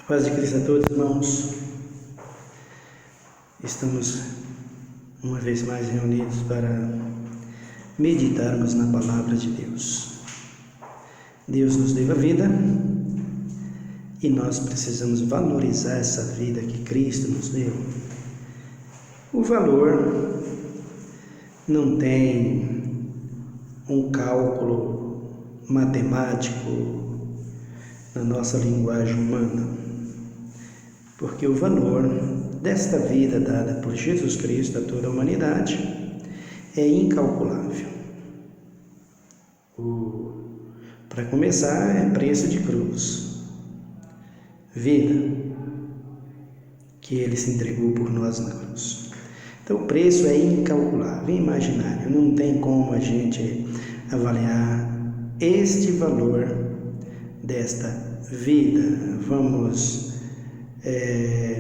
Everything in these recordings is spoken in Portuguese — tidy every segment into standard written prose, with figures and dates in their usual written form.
Paz de Cristo a todos, irmãos. Estamos uma vez mais reunidos para meditarmos na Palavra de Deus. Deus nos deu a vida e nós precisamos valorizar essa vida que Cristo nos deu. O valor não tem um cálculo matemático na nossa linguagem humana, porque o valor desta vida dada por Jesus Cristo a toda a humanidade é incalculável. Para começar, é preço de cruz, vida que Ele se entregou por nós na cruz. Então o preço é incalculável, imaginário, não tem como a gente avaliar este valor desta vida. Vamos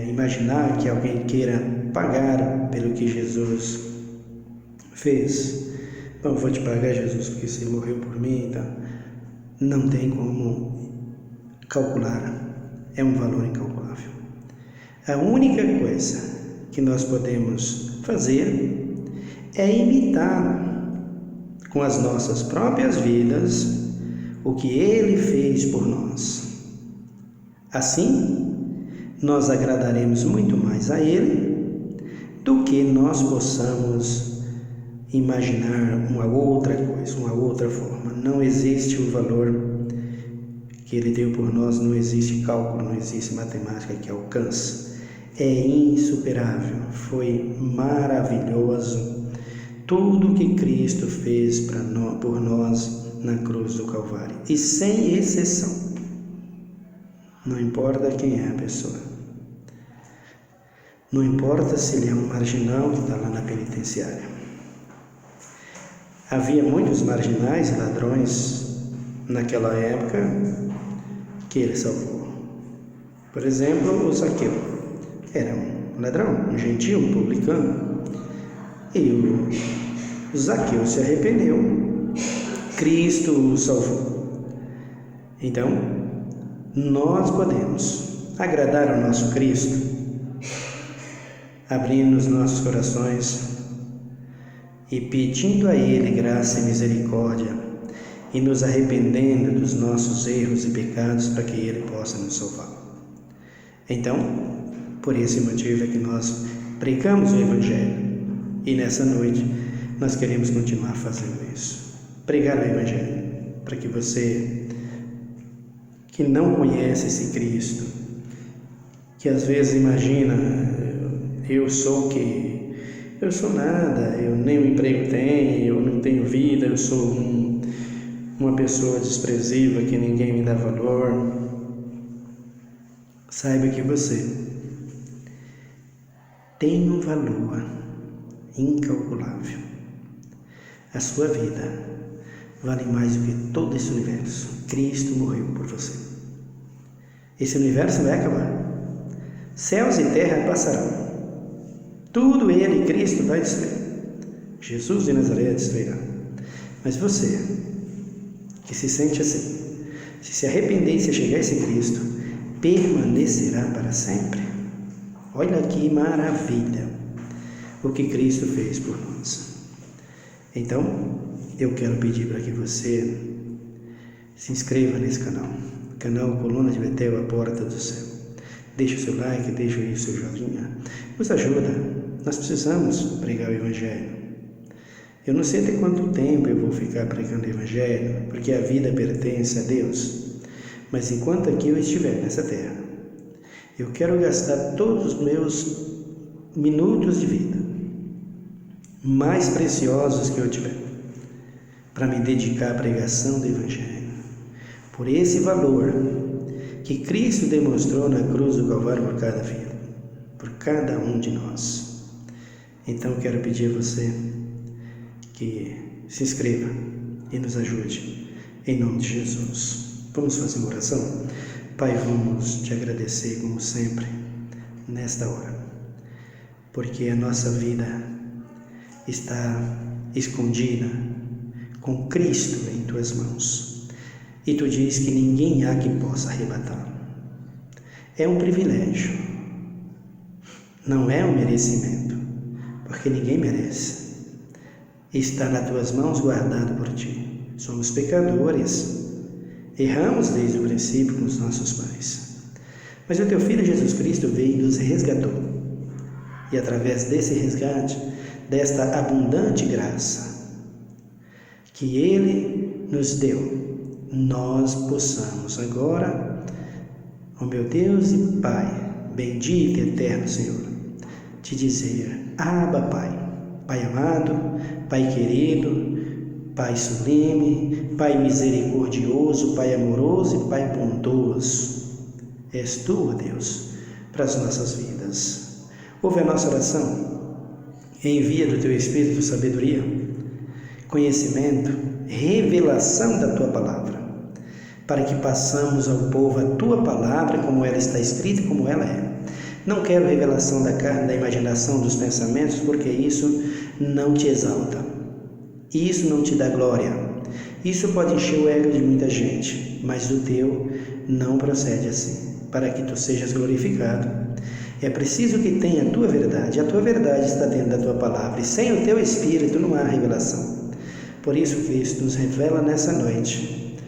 imaginar que alguém queira pagar pelo que Jesus fez. Bom, vou te pagar, Jesus, porque você morreu por mim, então não tem como calcular, é um valor incalculável. A única coisa que nós podemos fazer é imitar com as nossas próprias vidas o que Ele fez por nós. Assim, nós agradaremos muito mais a Ele do que nós possamos imaginar uma outra coisa, uma outra forma. Não existe o valor que Ele deu por nós, não existe cálculo, não existe matemática que alcance. É insuperável, foi maravilhoso tudo que Cristo fez por nós na cruz do Calvário. E sem exceção, não importa quem é a pessoa. Não importa se ele é um marginal que está lá na penitenciária. Havia muitos marginais e ladrões naquela época que ele salvou. Por exemplo, o Zaqueu era um ladrão, um gentil, um publicano. E o Zaqueu se arrependeu. Cristo o salvou. Então, nós podemos agradar ao nosso Cristo abrindo os nossos corações e pedindo a Ele graça e misericórdia e nos arrependendo dos nossos erros e pecados para que Ele possa nos salvar. Então, por esse motivo é que nós pregamos o Evangelho e nessa noite nós queremos continuar fazendo isso. Pregar o Evangelho para que você que não conhece esse Cristo, que às vezes imagina, eu sou o quê? Eu sou nada, eu nem um emprego tenho, eu não tenho vida, eu sou uma pessoa desprezível que ninguém me dá valor. Saiba que você tem um valor incalculável. A sua vida vale mais do que todo esse universo. Cristo morreu por você. Esse universo vai acabar. Céus e terra passarão. Tudo Ele, Cristo, vai destruir. Jesus de Nazaré destruirá. Mas você, que se sente assim, se arrepender e se chegar a esse Cristo, permanecerá para sempre. Olha que maravilha o que Cristo fez por nós. Então, eu quero pedir para que você se inscreva nesse canal Coluna de Betel, a Porta do Céu. Deixe o seu like, deixe aí o seu joinha. Nos ajuda. Nós precisamos pregar o Evangelho. Eu não sei até quanto tempo eu vou ficar pregando o Evangelho, porque a vida pertence a Deus. Mas enquanto aqui eu estiver nessa terra, eu quero gastar todos os meus minutos de vida, mais preciosos que eu tiver, para me dedicar à pregação do Evangelho. Por esse valor que Cristo demonstrou na cruz do Calvário por cada vida, por cada um de nós. Então eu quero pedir a você que se inscreva e nos ajude, em nome de Jesus. Vamos fazer uma oração? Pai, vamos te agradecer como sempre, nesta hora, porque a nossa vida está escondida com Cristo em tuas mãos. E tu diz que ninguém há que possa arrebatá-lo. É um privilégio, não é um merecimento, porque ninguém merece. Está nas tuas mãos guardado por ti. Somos pecadores, erramos desde o princípio com os nossos pais. Mas o teu Filho Jesus Cristo veio e nos resgatou. E através desse resgate, desta abundante graça que Ele nos deu, nós possamos agora, ó meu Deus e Pai, bendito e eterno Senhor, te dizer: Abba, Pai, Pai amado, Pai querido, Pai sublime, Pai misericordioso, Pai amoroso e Pai bondoso. És Tu, ó Deus, para as nossas vidas. Ouve a nossa oração, envia do Teu Espírito sabedoria, conhecimento, revelação da Tua Palavra, para que passamos ao povo a Tua Palavra como ela está escrita e como ela é. Não quero revelação da carne, da imaginação, dos pensamentos, porque isso não te exalta. Isso não te dá glória. Isso pode encher o ego de muita gente, mas o teu não procede assim. Para que tu sejas glorificado, é preciso que tenha a tua verdade. A tua verdade está dentro da tua palavra, e sem o teu Espírito não há revelação. Por isso Cristo nos revela nessa noite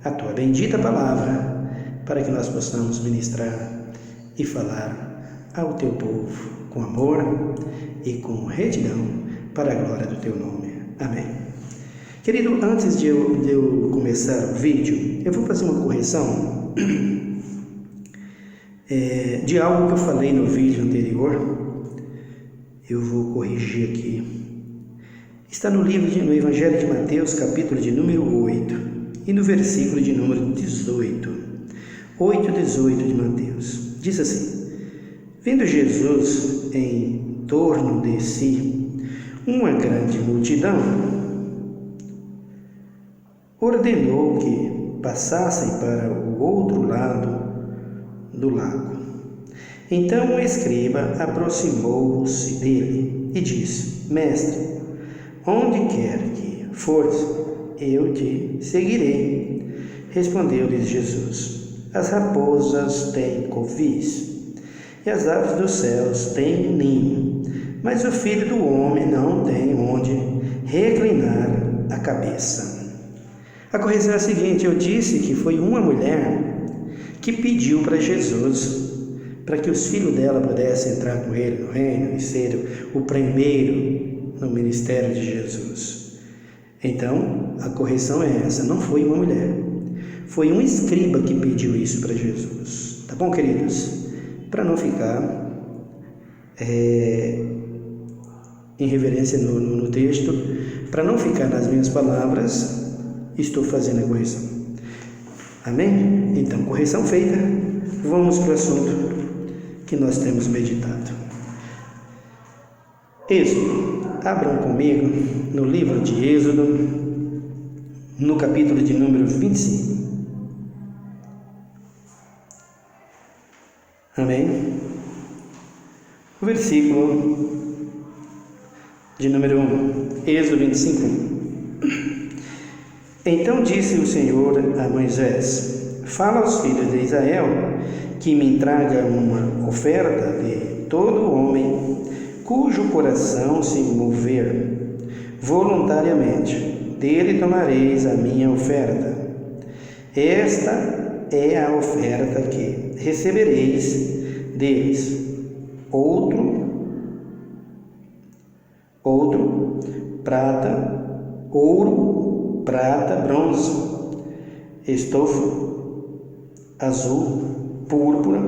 a tua bendita palavra, para que nós possamos ministrar e falar ao teu povo com amor e com retidão, para a glória do teu nome. Amém. Querido, antes de eu começar o vídeo, eu vou fazer uma correção de algo que eu falei no vídeo anterior. Eu vou corrigir aqui. Está no Evangelho de Mateus, capítulo de número 8, e no versículo de número 18. 8:18 de Mateus. Diz assim: Vendo Jesus em torno de si uma grande multidão, ordenou que passassem para o outro lado do lago. Então o escriba aproximou-se dele e disse: Mestre, onde quer que fores, eu te seguirei. Respondeu-lhes Jesus: As raposas têm covis, e as aves dos céus têm ninho, mas o Filho do Homem não tem onde reclinar a cabeça. A correção é a seguinte: eu disse que foi uma mulher que pediu para Jesus, para que os filhos dela pudessem entrar com ele no reino e ser o primeiro no ministério de Jesus. Então, a correção é essa: não foi uma mulher, foi um escriba que pediu isso para Jesus. Tá bom, queridos? Para não ficar em reverência no texto, para não ficar nas minhas palavras, estou fazendo a correção. Amém? Então, correção feita, vamos para o assunto que nós temos meditado. Êxodo. Abram comigo no livro de Êxodo, no capítulo de número 25. Amém? O versículo de número 1. Êxodo 25. Então disse o Senhor a Moisés: Fala aos filhos de Israel que me traga uma oferta de todo homem cujo coração se mover voluntariamente. Dele tomareis a minha oferta. Esta é a oferta que recebereis deles. Ouro, prata, bronze, estofo, azul, púrpura,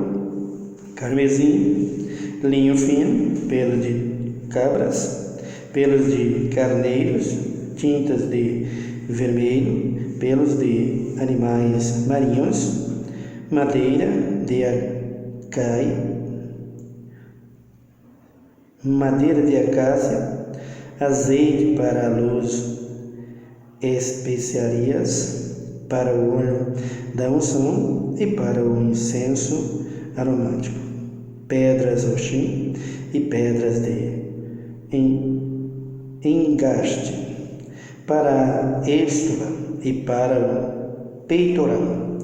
carmesim, linho fino, pelos de cabras, pelos de carneiros, tintas de vermelho, pelos de animais marinhos, madeira de acácia, azeite para a luz, especiarias para o óleo da unção e para o incenso aromático, pedras oxim e pedras de engaste para a êstula e para o peitoral,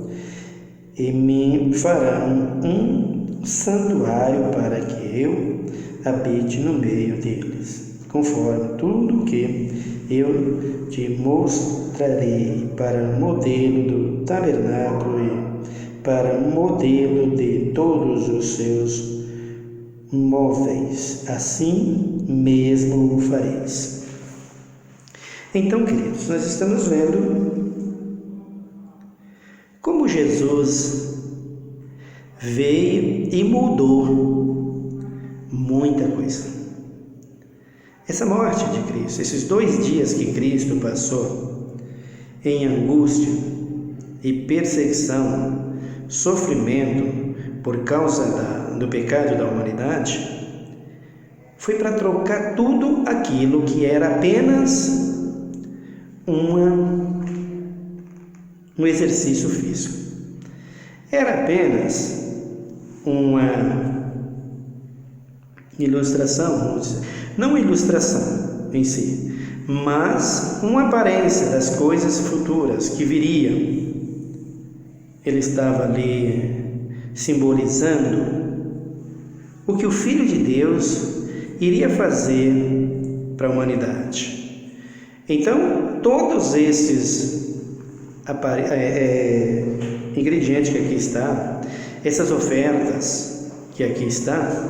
e me farão um santuário para que eu habite no meio deles, conforme tudo que eu te mostrarei para modelo do tabernáculo e para modelo de todos os seus móveis, assim mesmo o fareis. Então, queridos, nós estamos vendo como Jesus veio e mudou muita coisa. Essa morte de Cristo, esses 2 dias que Cristo passou em angústia e perseguição, sofrimento por causa do pecado da humanidade, foi para trocar tudo aquilo que era apenas um exercício físico. Era apenas uma ilustração, vamos dizer. Não uma ilustração em si, mas uma aparência das coisas futuras que viriam. Ele estava ali simbolizando o que o Filho de Deus iria fazer para a humanidade. Então, todos esses ingredientes que aqui está, essas ofertas que aqui está,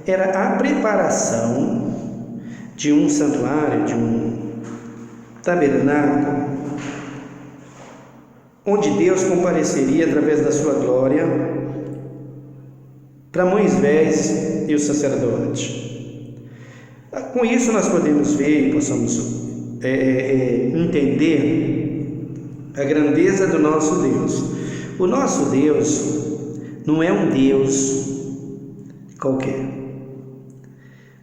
era a preparação de um santuário, de um tabernáculo, onde Deus compareceria através da sua glória para Moisés e o sacerdote. Com isso nós podemos ver e possamos entender a grandeza do nosso Deus. O nosso Deus não é um Deus qualquer,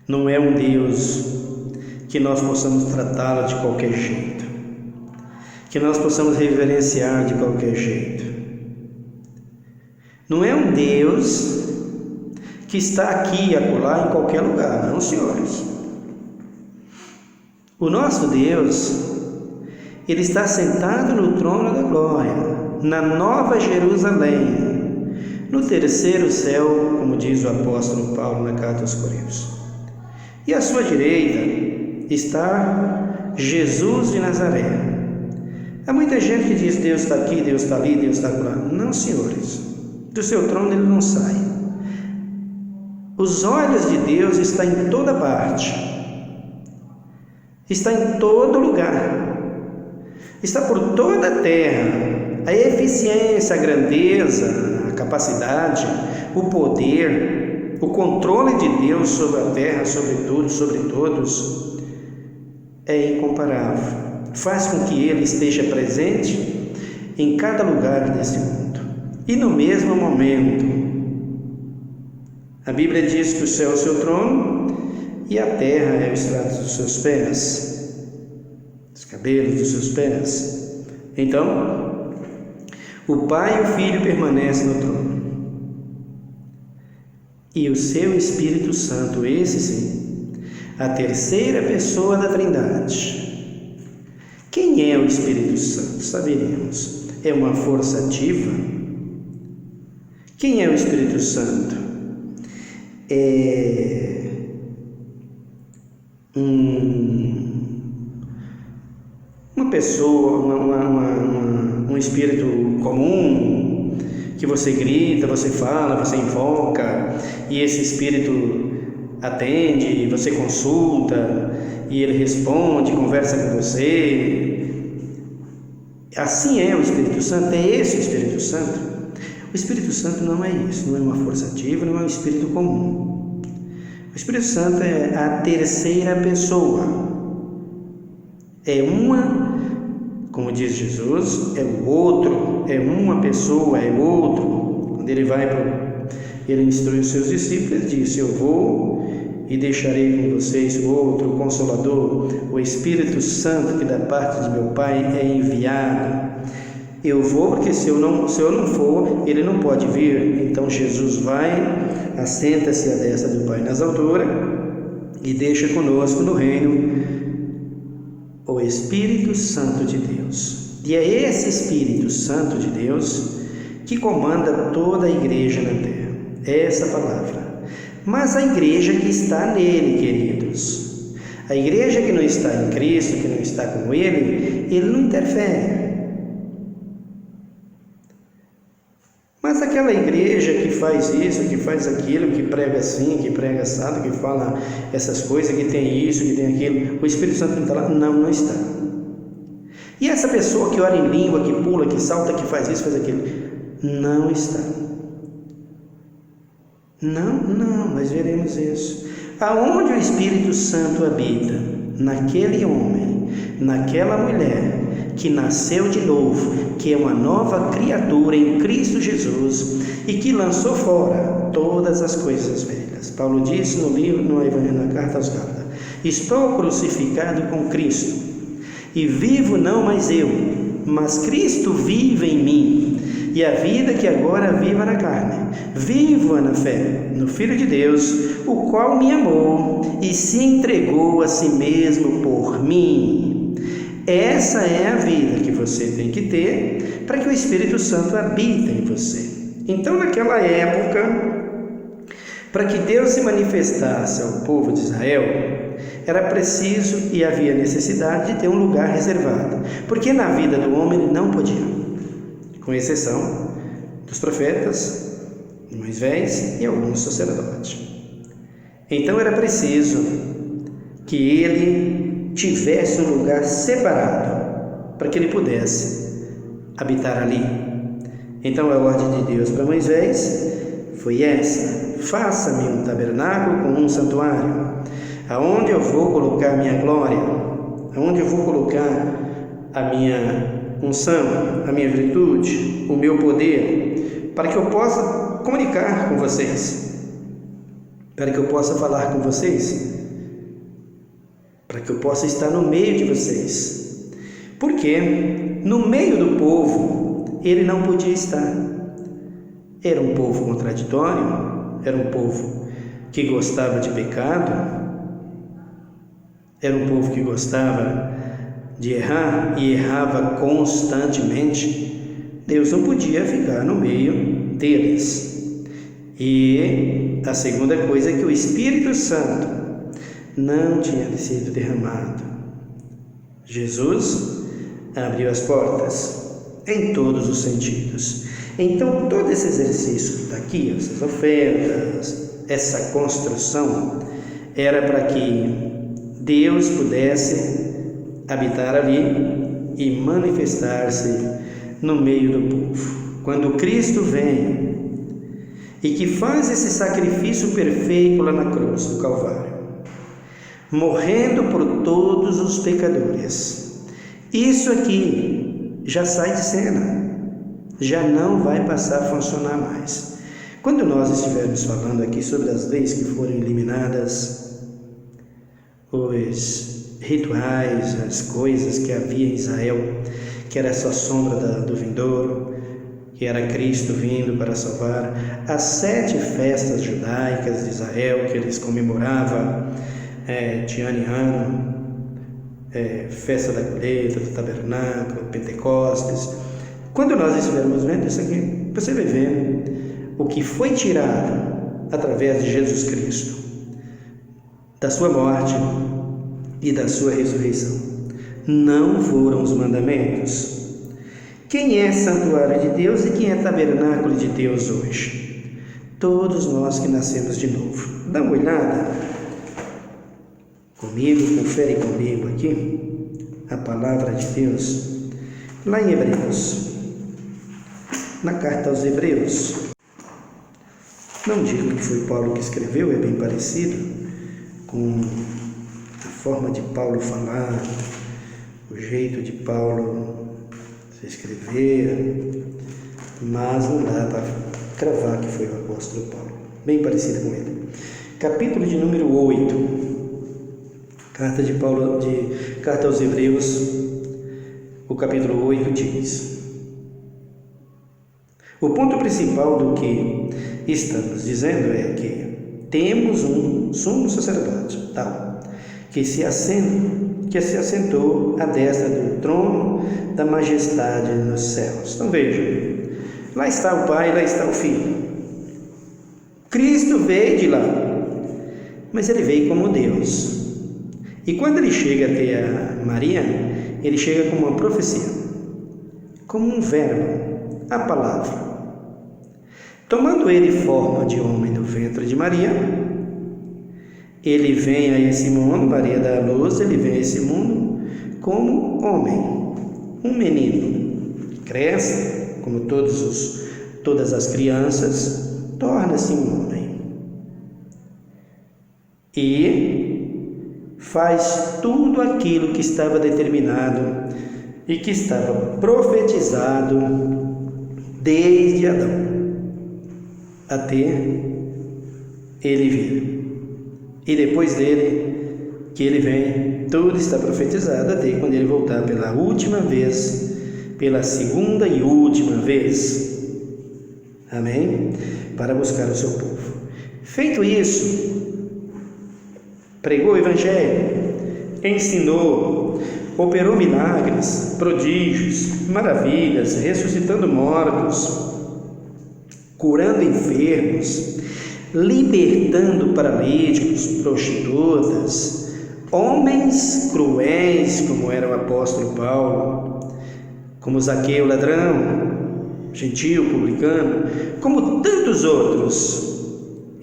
não é um Deus que nós possamos tratá-lo de qualquer jeito, que nós possamos reverenciar de qualquer jeito. Não é um Deus que está aqui e acolá em qualquer lugar, não, senhores. O nosso Deus, Ele está sentado no trono da glória, na Nova Jerusalém, no 3º céu, como diz o apóstolo Paulo na carta aos Coríntios. E à sua direita está Jesus de Nazaré. Há muita gente que diz: Deus está aqui, Deus está ali, Deus está lá. Não, senhores, do seu trono Ele não sai. Os olhos de Deus estão em toda parte, está em todo lugar, está por toda a terra. A eficiência, a grandeza, a capacidade, o poder, o controle de Deus sobre a terra, sobre tudo, sobre todos, é incomparável. Faz com que Ele esteja presente em cada lugar desse mundo e no mesmo momento. A Bíblia diz que o céu é o seu trono e a terra é o estrado dos seus pés, os cabelos dos seus pés. Então, o Pai e o Filho permanecem no trono e o seu Espírito Santo, esse sim, a 3ª pessoa da Trindade. Quem é o Espírito Santo? Saberemos. É uma força ativa? Quem é o Espírito Santo? É uma pessoa, um espírito comum, que você grita, você fala, você invoca, e esse espírito atende, você consulta, e ele responde, conversa com você. Assim é o Espírito Santo, é esse o Espírito Santo. O Espírito Santo não é isso, não é uma força ativa, não é um espírito comum. O Espírito Santo é a 3ª pessoa. É uma, como diz Jesus, é o outro, é uma pessoa, é o outro. Quando ele ele instrui os seus discípulos, ele disse: eu vou e deixarei com vocês o outro, o Consolador, o Espírito Santo, que da parte de meu Pai é enviado. Eu vou porque se eu não for, ele não pode vir. Então Jesus vai, assenta-se à destra do Pai nas alturas e deixa conosco no reino o Espírito Santo de Deus. E é esse Espírito Santo de Deus que comanda toda a igreja na terra. essa palavra. Mas a igreja que está nele, queridos, a igreja que não está em Cristo, que não está com ele não interfere. Mas aquela igreja que faz isso, que faz aquilo, que prega assim, que prega assado, que fala essas coisas, que tem isso, que tem aquilo, o Espírito Santo não está lá? Não está. E essa pessoa que ora em língua, que pula, que salta, que faz isso, faz aquilo, não está. Não, nós veremos isso. Aonde o Espírito Santo habita, naquele homem, naquela mulher que nasceu de novo, que é uma nova criatura em Cristo Jesus e que lançou fora todas as coisas velhas. Paulo disse no livro, no Evangelho, na carta aos Gálatas: estou crucificado com Cristo e vivo não mais eu, mas Cristo vive em mim. E a vida que agora vivo na carne, vivo na fé, no Filho de Deus, o qual me amou e se entregou a si mesmo por mim. Essa é a vida que você tem que ter para que o Espírito Santo habite em você. Então, naquela época, para que Deus se manifestasse ao povo de Israel, era preciso e havia necessidade de ter um lugar reservado, porque na vida do homem ele não podia, com exceção dos profetas, de Moisés e alguns sacerdotes. Então era preciso que ele tivesse um lugar separado para que ele pudesse habitar ali. Então a ordem de Deus para Moisés foi essa: faça-me um tabernáculo com um santuário, aonde eu vou colocar a minha glória, aonde eu vou colocar a minha unção, a minha virtude, o meu poder, para que eu possa comunicar com vocês, para que eu possa falar com vocês, para que eu possa estar no meio de vocês. Porque no meio do povo ele não podia estar. Era um povo contraditório, era um povo que gostava de pecado, era um povo que gostava de errar e errava constantemente. Deus não podia ficar no meio deles. E a segunda coisa é que o Espírito Santo não tinha sido derramado. Jesus abriu as portas em todos os sentidos. Então todo esse exercício que está aqui, essas ofertas, essa construção, era para que Deus pudesse habitar ali e manifestar-se no meio do povo. Quando Cristo vem e que faz esse sacrifício perfeito lá na cruz do Calvário, morrendo por todos os pecadores, isso aqui já sai de cena, já não vai passar a funcionar mais. Quando nós estivermos falando aqui sobre as leis que foram eliminadas, os rituais, as coisas que havia em Israel, que era só sombra do vindouro, que era Cristo vindo para salvar, as 7 festas judaicas de Israel que eles comemoravam de ano em ano, festa da colheita, do tabernáculo, Pentecostes. Quando nós estivermos vendo isso aqui, você vai ver o que foi tirado através de Jesus Cristo, da sua morte e da sua ressurreição. Não foram os mandamentos. Quem é santuário de Deus e quem é tabernáculo de Deus hoje? Todos nós que nascemos de novo. Dá uma olhada comigo, confere comigo aqui a palavra de Deus lá em Hebreus, na carta aos Hebreus. Não digo que foi Paulo que escreveu, é bem parecido com a forma de Paulo falar, o jeito de Paulo se escrever, mas não dá para cravar que foi o apóstolo Paulo. Bem parecido com ele. Capítulo de número 8, carta aos Hebreus, o capítulo 8 diz: o ponto principal do que estamos dizendo é que temos um sumo sacerdote, tal, que se assentou à destra do trono da majestade nos céus. Então vejam, lá está o Pai, lá está o Filho. Cristo veio de lá, mas ele veio como Deus. E quando ele chega até a Maria, ele chega como uma profecia, como um verbo, a palavra. Tomando ele forma de homem no ventre de Maria, ele vem a esse mundo, Maria dá a luz, ele vem a esse mundo como homem, um menino, cresce como todas as crianças, torna-se um homem e faz tudo aquilo que estava determinado e que estava profetizado desde Adão até ele vir. E depois dele, que ele vem, tudo está profetizado até quando ele voltar pela última vez, pela segunda e última vez. Amém? Para buscar o seu povo. Feito isso, pregou o Evangelho, ensinou, operou milagres, prodígios, maravilhas, ressuscitando mortos, curando enfermos, libertando paralíticos, prostitutas, homens cruéis, como era o apóstolo Paulo, como Zaqueu, ladrão, gentio, publicano, como tantos outros.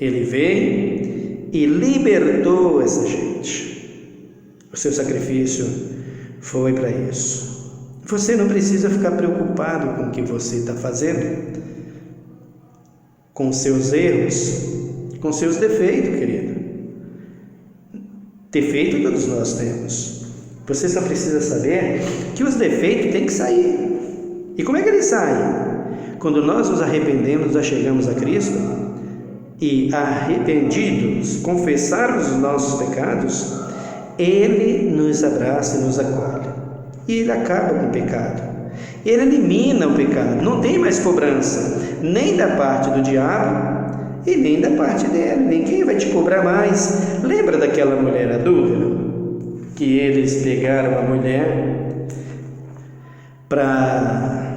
Ele veio e libertou essa gente. O seu sacrifício foi para isso. Você não precisa ficar preocupado com o que você está fazendo, com seus erros, com seus defeitos, querido. Defeito todos nós temos. Você só precisa saber que os defeitos têm que sair. E como é que eles saem? Quando nós nos arrependemos, nós chegamos a Cristo e, arrependidos, confessarmos os nossos pecados, Ele nos abraça e nos acolhe. E Ele acaba com o pecado. Ele elimina o pecado. Não tem mais cobrança, nem da parte do diabo e nem da parte dele. Ninguém vai te cobrar mais. Lembra daquela mulher adúltera? Que eles pegaram a mulher para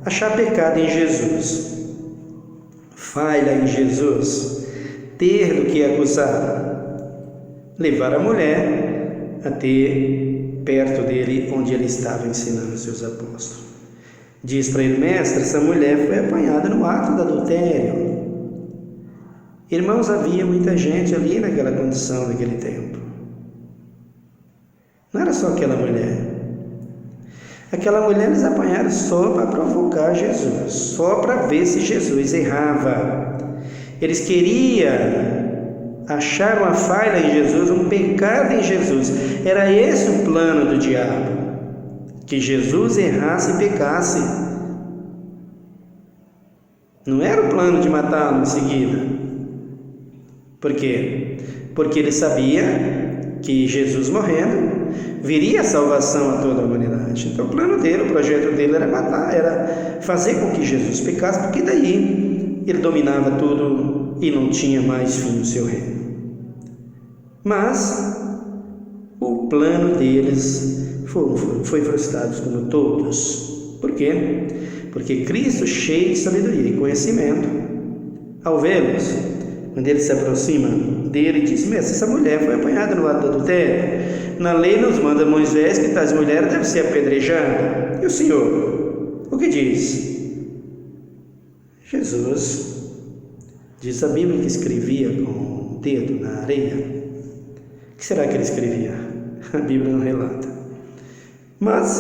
achar pecado em Jesus, falha em Jesus, ter do que acusar, levar a mulher até perto dele, onde ele estava ensinando os seus apóstolos. Diz para ele: mestre, essa mulher foi apanhada no ato do adultério. Irmãos, havia muita gente ali naquela condição, naquele tempo. Não era só aquela mulher. Aquela mulher eles apanharam só para provocar Jesus, só para ver se Jesus errava. Eles queriam achar uma falha em Jesus, um pecado em Jesus. Era esse o plano do diabo, que Jesus errasse e pecasse. Não era o plano de matá-lo em seguida. Por quê? Porque ele sabia que Jesus morrendo viria a salvação a toda a humanidade. Então o plano dele, o projeto dele era matar, era fazer com que Jesus pecasse, porque daí ele dominava tudo e não tinha mais fim no seu reino. Mas o plano deles foi frustrado como todos. Por quê? Porque Cristo, cheio de sabedoria e conhecimento, ao vê-los, quando ele se aproxima dele, diz: mestre, essa mulher foi apanhada no ato do adultério. Na lei nos manda Moisés que tais mulheres devem ser apedrejadas. E o Senhor, o que diz? Jesus, diz a Bíblia que escrevia com o dedo na areia. O que será que ele escrevia? A Bíblia não relata. Mas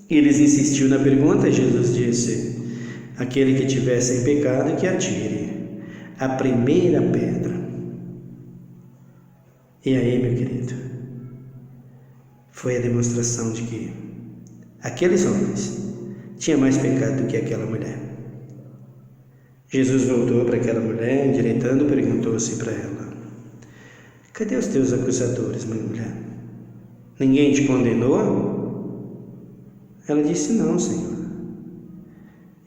eles insistiram na pergunta e Jesus disse: aquele que tiver sem pecado, que atire a primeira pedra. E aí, meu querido, foi a demonstração de que aqueles homens tinham mais pecado do que aquela mulher. Jesus voltou para aquela mulher, endireitando, perguntou-se para ela: cadê os teus acusadores, minha mulher? Ninguém te condenou? Ela disse: não, Senhor.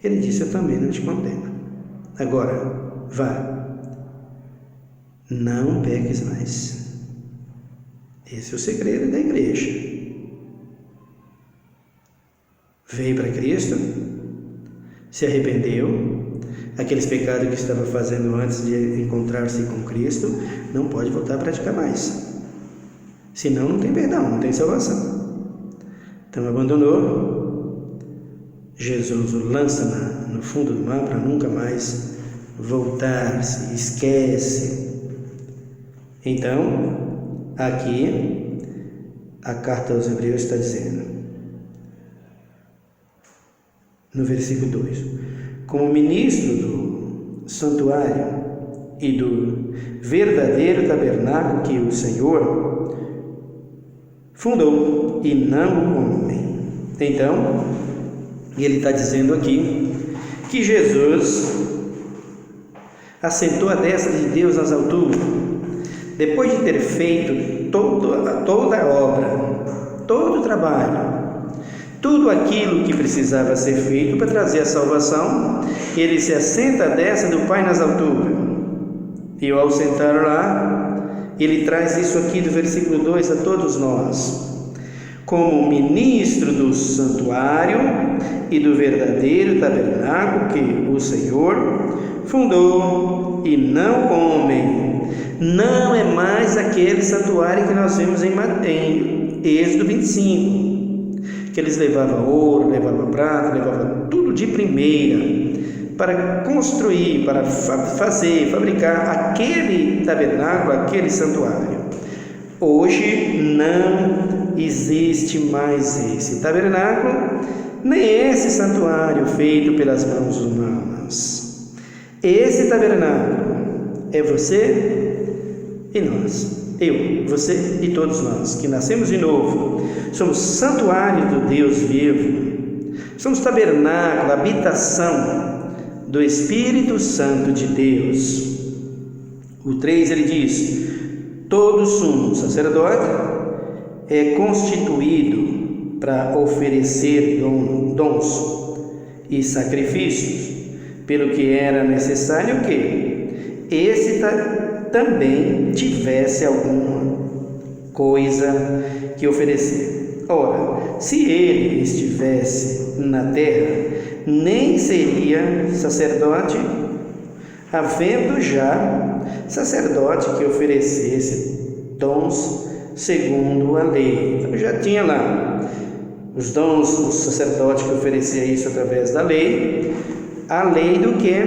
Ele disse: eu também não te condeno. Agora, vá, não peques mais. Esse é o segredo da igreja. Veio para Cristo, se arrependeu, aqueles pecados que estava fazendo antes de encontrar-se com Cristo, não pode voltar a praticar mais. Senão não tem perdão, não tem salvação. Então abandonou, Jesus o lança no fundo do mar para nunca mais voltar, se esquece. Então, aqui a carta aos Hebreus está dizendo, no versículo 2: como ministro do santuário e do verdadeiro tabernáculo que o Senhor fundou, e não o homem. Então, ele está dizendo aqui que Jesus assentou à destra de Deus nas alturas, depois de ter feito toda a obra, todo o trabalho, tudo aquilo que precisava ser feito para trazer a salvação. Ele se assenta à destra do Pai nas alturas. E ao sentar lá, ele traz isso aqui do versículo 2 a todos nós. Como ministro do santuário e do verdadeiro tabernáculo que o Senhor fundou, e não o homem. Não é mais aquele santuário que nós vimos em Êxodo 25. Que eles levavam ouro, levavam prata, levavam tudo de primeira para construir, para fabricar aquele tabernáculo, aquele santuário. Hoje não existe mais esse tabernáculo, nem esse santuário feito pelas mãos humanas. Esse tabernáculo é você e nós. Eu, você e todos nós que nascemos de novo, somos santuário do Deus vivo, somos tabernáculo, habitação do Espírito Santo de Deus. O 3 ele diz: todo sumo sacerdote é constituído para oferecer dons e sacrifícios, pelo que era necessário que esse também tivesse alguma coisa que oferecer. Ora, se ele estivesse na terra, nem seria sacerdote, havendo já sacerdote que oferecesse dons segundo a lei. Então já tinha lá os dons, o sacerdote que oferecia isso através da lei. A lei do quê?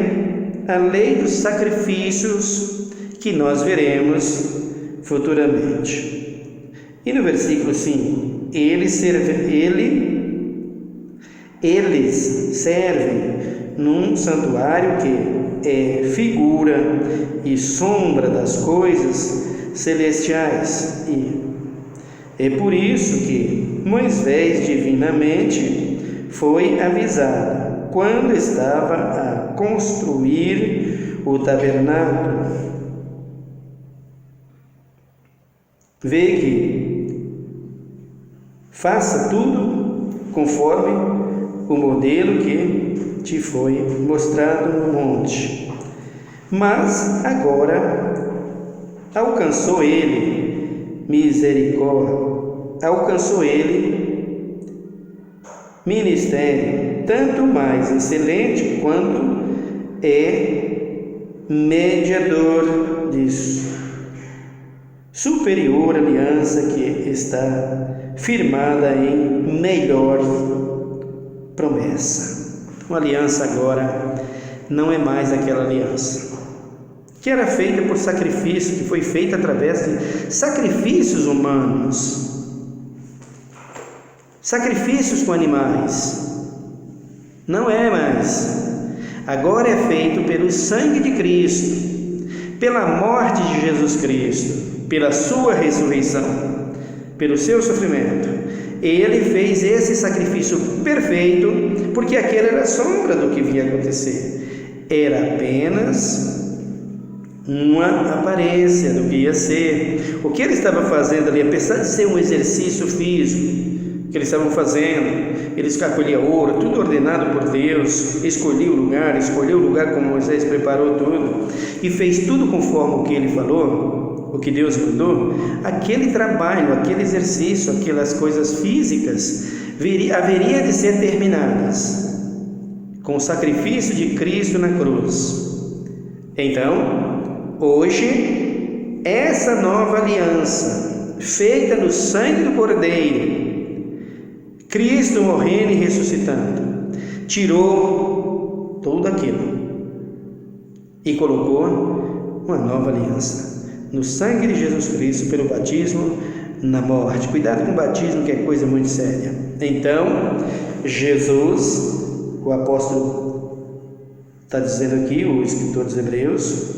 A lei dos sacrifícios, que nós veremos futuramente. E no versículo 5, eles servem num santuário que é figura e sombra das coisas celestiais. E é por isso que Moisés divinamente foi avisado quando estava a construir o tabernáculo. Vê que faça tudo conforme o modelo que te foi mostrado no monte. Mas agora alcançou ele misericórdia, alcançou ele ministério, tanto mais excelente quanto é mediador disso. Superior aliança que está firmada em melhor promessa. Uma aliança agora não é mais aquela aliança que era feita por sacrifício, que foi feita através de sacrifícios humanos, sacrifícios com animais. Não é mais. Agora é feito pelo sangue de Cristo, pela morte de Jesus Cristo, pela sua ressurreição, pelo seu sofrimento. Ele fez esse sacrifício perfeito, porque aquele era a sombra do que vinha acontecer. Era apenas uma aparência do que ia ser. O que ele estava fazendo ali, apesar de ser um exercício físico que eles estavam fazendo, eles escolhiam ouro, tudo ordenado por Deus, escolheu o lugar como Moisés preparou tudo, e fez tudo conforme o que ele falou, o que Deus mandou. Aquele trabalho, aquele exercício, aquelas coisas físicas haveria de ser terminadas com o sacrifício de Cristo na cruz. Então, hoje, essa nova aliança, feita no sangue do Cordeiro, Cristo morrendo e ressuscitando, tirou tudo aquilo e colocou uma nova aliança no sangue de Jesus Cristo, pelo batismo na morte. Cuidado com o batismo, que é coisa muito séria. Então, Jesus, o apóstolo está dizendo aqui, o escritor dos Hebreus,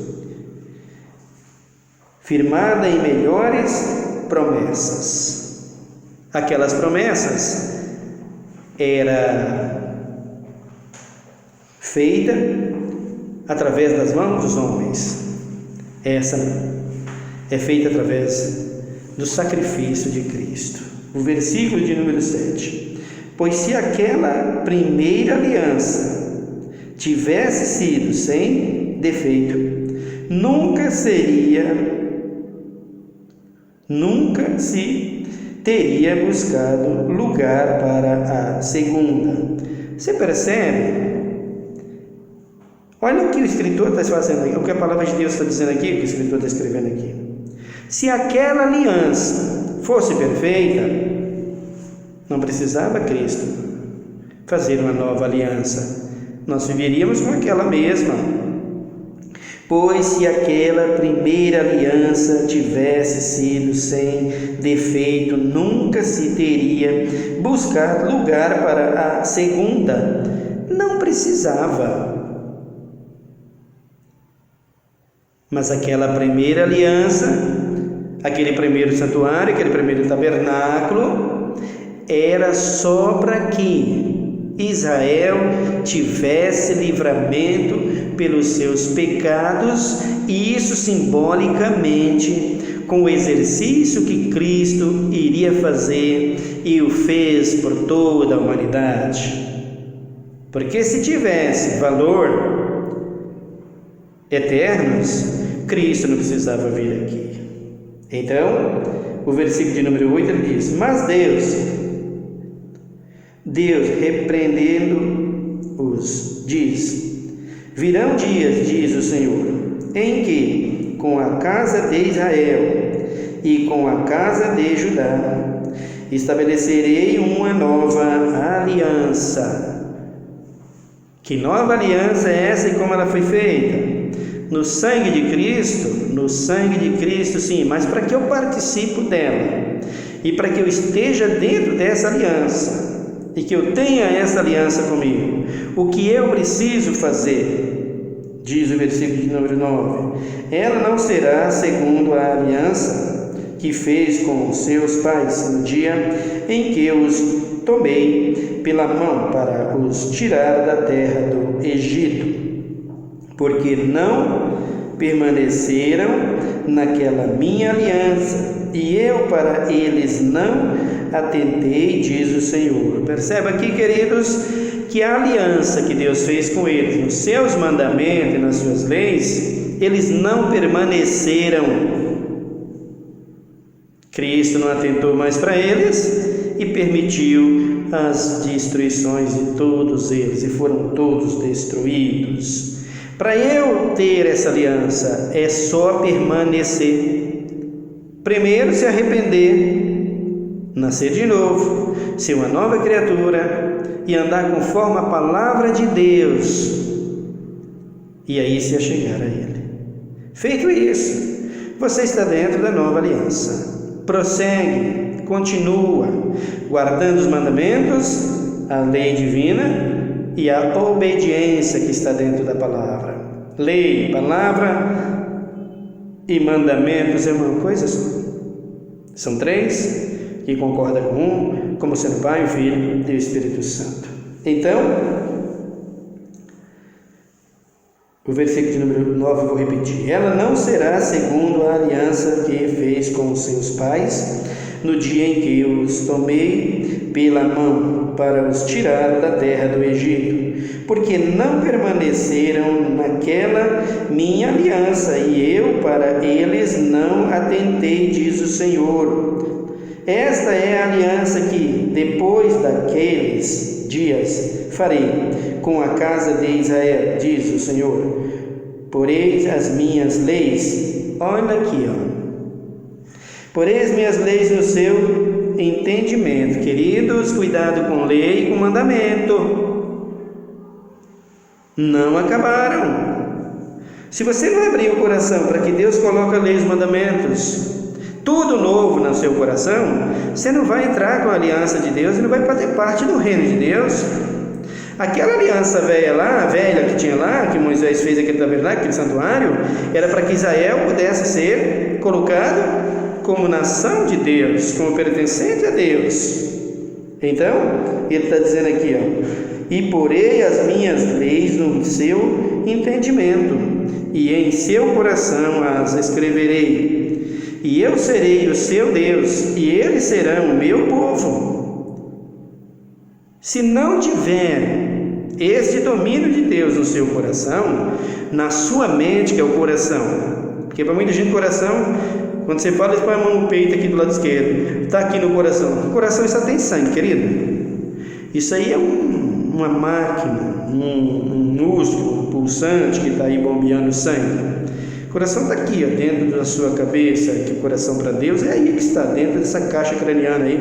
firmada em melhores promessas. Aquelas promessas era feita através das mãos dos homens. Essa é feita através do sacrifício de Cristo. O versículo de número 7. Pois se aquela primeira aliança tivesse sido sem defeito, nunca se teria buscado lugar para a segunda. Você percebe? Olha o que o escritor está fazendo aqui, o que a palavra de Deus está dizendo aqui, o que o escritor está escrevendo aqui. Se aquela aliança fosse perfeita, não precisava Cristo fazer uma nova aliança. Nós viveríamos com aquela mesma. Pois se aquela primeira aliança tivesse sido sem defeito, nunca se teria buscado lugar para a segunda. Não precisava. Mas aquela primeira aliança, aquele primeiro santuário, aquele primeiro tabernáculo, era só para que Israel tivesse livramento pelos seus pecados, e isso simbolicamente com o exercício que Cristo iria fazer e o fez por toda a humanidade. Porque se tivesse valor eternos, Cristo não precisava vir aqui. Então, o versículo de número 8 ele diz: mas Deus repreendendo-os, diz: virão dias, diz o Senhor, em que com a casa de Israel e com a casa de Judá estabelecerei uma nova aliança. Que nova aliança é essa e como ela foi feita? No sangue de Cristo, sim, mas para que eu participe dela e para que eu esteja dentro dessa aliança e que eu tenha essa aliança comigo, o que eu preciso fazer? Diz o versículo de número 9: ela não será segundo a aliança que fez com os seus pais no dia em que os tomei pela mão para os tirar da terra do Egito, porque não permaneceram naquela minha aliança, e eu para eles não atentei, diz o Senhor. Perceba aqui, queridos, que a aliança que Deus fez com eles, nos seus mandamentos e nas suas leis, eles não permaneceram. Cristo não atentou mais para eles e permitiu as destruições de todos eles, e foram todos destruídos. Para eu ter essa aliança, é só permanecer. Primeiro, se arrepender, nascer de novo, ser uma nova criatura e andar conforme a palavra de Deus, e aí se achegar a Ele. Feito isso, você está dentro da nova aliança. Prossegue, continua, guardando os mandamentos, a lei divina e a obediência que está dentro da palavra. Lei, palavra e mandamentos é uma coisa só. São três que concordam com um, como sendo Pai, o Filho e o Espírito Santo. Então, o versículo de número 9 eu vou repetir: ela não será segundo a aliança que fez com os seus pais no dia em que os tomei pela mão para os tirar da terra do Egito, porque não permaneceram naquela minha aliança, e eu para eles não atentei, diz o Senhor. Esta é a aliança que depois daqueles dias farei com a casa de Israel, diz o Senhor. Poreis as minhas leis, olha aqui, poreis as minhas leis no seu entendimento. Queridos, cuidado com lei e com mandamento. Não acabaram. Se você não abrir o coração para que Deus coloque leis e mandamentos, tudo novo no seu coração, você não vai entrar com a aliança de Deus e não vai fazer parte do reino de Deus. Aquela aliança velha lá, a velha que tinha lá, que Moisés fez aquele tabernáculo, aquele santuário, era para que Israel pudesse ser colocado como nação de Deus, como pertencente a Deus. Então, ele está dizendo aqui, e porei as minhas leis no seu entendimento, e em seu coração as escreverei, e eu serei o seu Deus, e eles serão o meu povo. Se não tiver esse domínio de Deus no seu coração, na sua mente, que é o coração, porque para muita gente coração, quando você fala, você põe a mão no peito aqui do lado esquerdo, está aqui no coração. O coração só tem sangue, querido. Isso aí é uma máquina, um músculo pulsante que está aí bombeando sangue. O coração está aqui, dentro da sua cabeça, que o coração para Deus é aí que está, dentro dessa caixa craniana aí,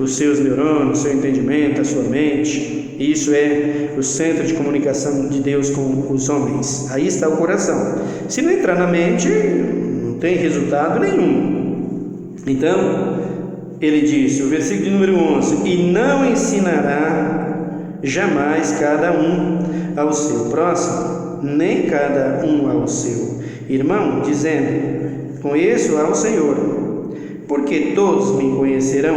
os seus neurônios, o seu entendimento, a sua mente. Isso é o centro de comunicação de Deus com os homens. Aí está o coração. Se não entrar na mente, não tem resultado nenhum. Então, ele disse, o versículo de número 11, e não ensinará jamais cada um ao seu próximo, nem cada um ao seu irmão, dizendo, conheço ao Senhor, porque todos me conhecerão,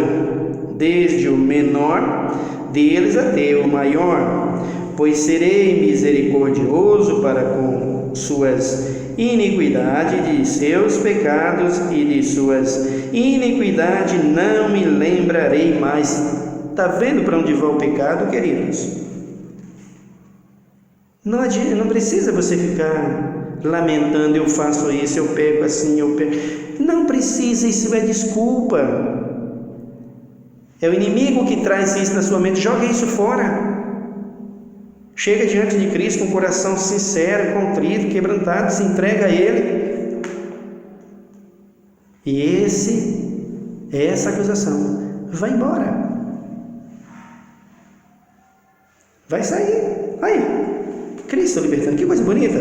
desde o menor deles até o maior, pois serei misericordioso para com suas iniquidades, de seus pecados e de suas iniquidades não me lembrarei mais. Está vendo para onde vai o pecado, queridos? Não precisa você ficar lamentando, eu faço isso, eu pego assim, eu pego. Não precisa, isso é desculpa. É o inimigo que traz isso na sua mente. Joga isso fora. Chega diante de Cristo com o coração sincero, contrito, quebrantado, se entrega a Ele. E essa acusação vai embora. Vai sair. Aí, Cristo libertando, que coisa bonita.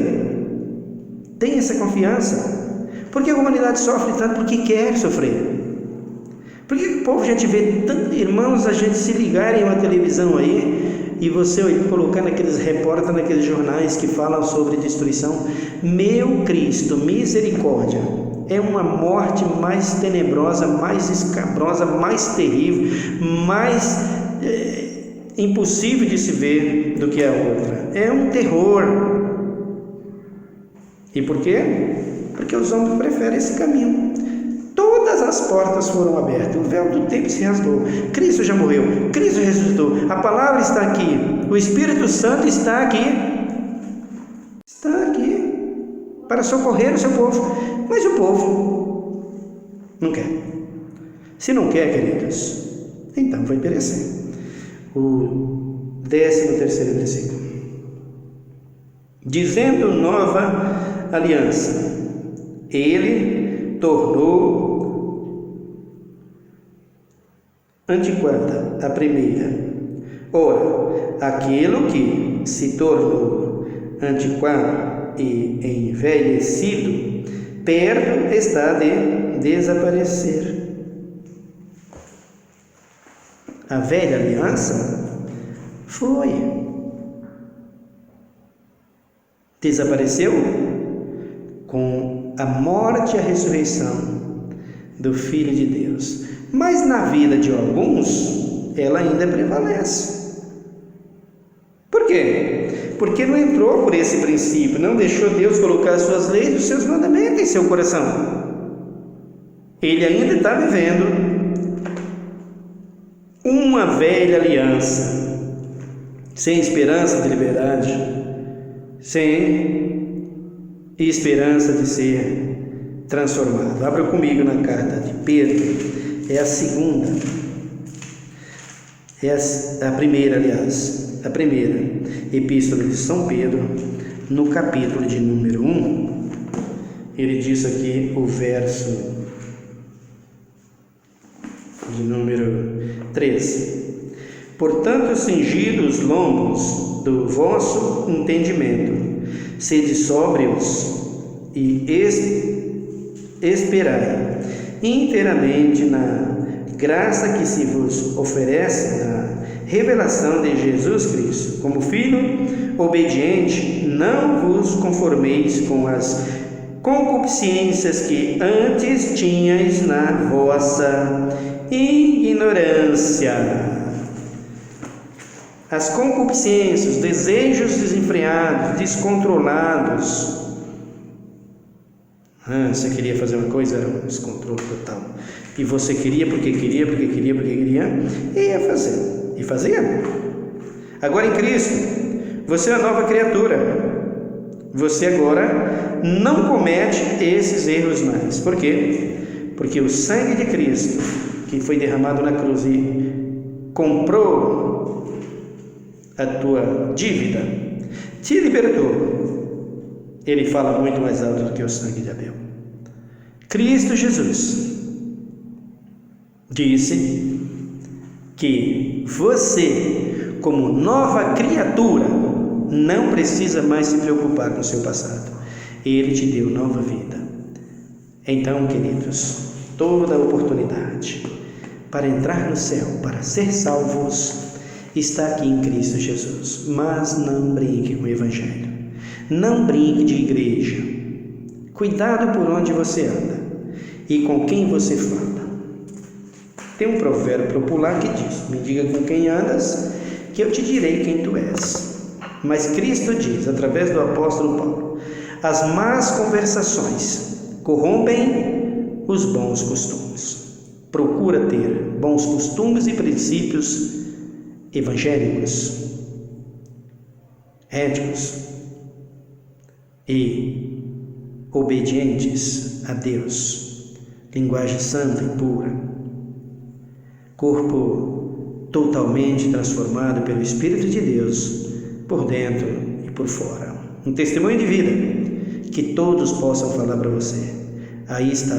Tem essa confiança. Por que a humanidade sofre tanto? Porque quer sofrer. Por que o povo, a gente vê tantos irmãos, a gente se ligarem a uma televisão aí, e você colocar naqueles repórteres, naqueles jornais que falam sobre destruição? Meu Cristo, misericórdia, é uma morte mais tenebrosa, mais escabrosa, mais terrível, mais impossível de se ver do que a outra. É um terror. E por quê? Porque os homens preferem esse caminho. Todas as portas foram abertas, o véu do tempo se rasgou. Cristo já morreu, Cristo ressuscitou, a palavra está aqui, o Espírito Santo está aqui para socorrer o seu povo. Mas o povo não quer. Se não quer, queridos, então vai perecer. O 13º versículo, dizendo nova aliança, ele tornou antiquada a primeira. Ora, aquilo que se tornou antiquado e envelhecido, perto está de desaparecer. A velha aliança desapareceu com a morte e a ressurreição do Filho de Deus. Mas na vida de alguns, ela ainda prevalece. Por quê? Porque não entrou por esse princípio, não deixou Deus colocar as suas leis, os seus mandamentos em seu coração. Ele ainda está vivendo uma velha aliança, sem esperança de liberdade, sem esperança de ser transformado. Abra comigo na carta de Pedro, é a segunda, a primeira, aliás, da primeira epístola de São Pedro, no capítulo de número 1, ele diz aqui o verso de número 13: portanto, cingidos os lombos do vosso entendimento, sede sóbrios e esperai inteiramente na graça que se vos oferece na revelação de Jesus Cristo. Como filho obediente, não vos conformeis com as concupiscências que antes tinhais na vossa ignorância. As concupiscências, os desejos desenfreados, descontrolados. Você queria fazer uma coisa, era um descontrole total. E você queria porque queria, e ia fazer. E fazia. Agora em Cristo, você é uma nova criatura. Você agora não comete esses erros mais. Por quê? Porque o sangue de Cristo, que foi derramado na cruz e comprou a tua dívida, te libertou. Ele fala muito mais alto do que o sangue de Abel. Cristo Jesus disse que você, como nova criatura, não precisa mais se preocupar com o seu passado. Ele te deu nova vida. Então, queridos, toda a oportunidade para entrar no céu, para ser salvos, está aqui em Cristo Jesus. Mas não brinque com o Evangelho. Não brinque de igreja. Cuidado por onde você anda e com quem você fala. Tem um provérbio popular que diz: me diga com quem andas, que eu te direi quem tu és. Mas Cristo diz, através do apóstolo Paulo: as más conversações corrompem os bons costumes. Procura ter bons costumes e princípios evangélicos, éticos e obedientes a Deus. Linguagem santa e pura. Corpo totalmente transformado pelo Espírito de Deus, por dentro e por fora. Um testemunho de vida que todos possam falar para você: aí está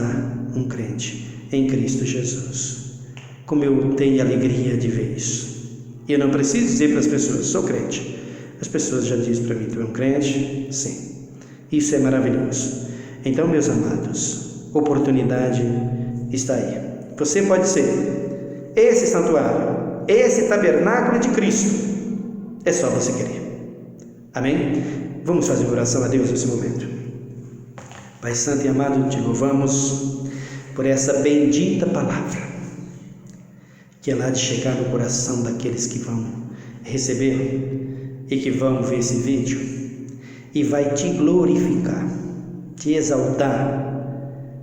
um crente em Cristo Jesus. Como eu tenho alegria de ver isso. E eu não preciso dizer para as pessoas: sou crente. As pessoas já dizem para mim: tu é um crente? Sim. Isso é maravilhoso. Então, meus amados, oportunidade está aí. Você pode ser esse santuário, esse tabernáculo de Cristo. É só você querer. Amém? Vamos fazer uma oração a Deus nesse momento. Pai santo e amado, te louvamos por essa bendita palavra, que é lá de chegar no coração daqueles que vão receber e que vão ver esse vídeo, e vai te glorificar, te exaltar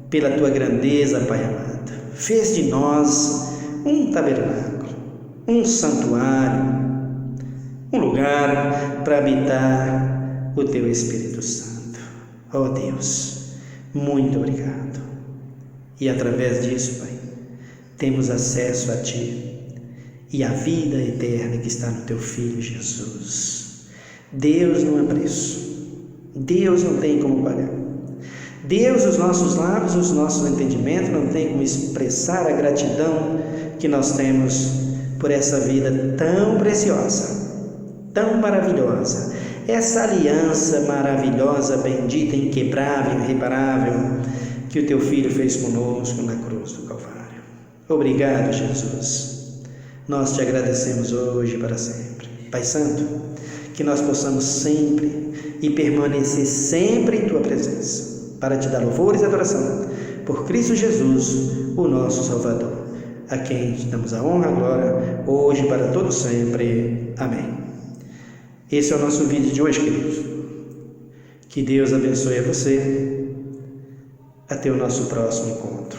pela tua grandeza, Pai amado. Fez de nós um tabernáculo, um santuário, um lugar para habitar o teu Espírito Santo. Oh Deus, muito obrigado. E através disso, Pai, temos acesso a Ti e a vida eterna que está no Teu Filho Jesus. Deus não há preço. Deus não tem como pagar. Deus, os nossos lábios, os nossos entendimentos não tem como expressar a gratidão que nós temos por essa vida tão preciosa, tão maravilhosa, essa aliança maravilhosa, bendita, inquebrável, irreparável, que o Teu Filho fez conosco na cruz do Calvário. Obrigado, Jesus. Nós te agradecemos hoje e para sempre. Pai Santo, que nós possamos sempre e permanecer sempre em Tua presença, para Te dar louvores e adoração, por Cristo Jesus, o nosso Salvador, a quem te damos a honra e a glória, hoje e para todo sempre. Amém. Esse é o nosso vídeo de hoje, queridos. Que Deus abençoe a você. Até o nosso próximo encontro.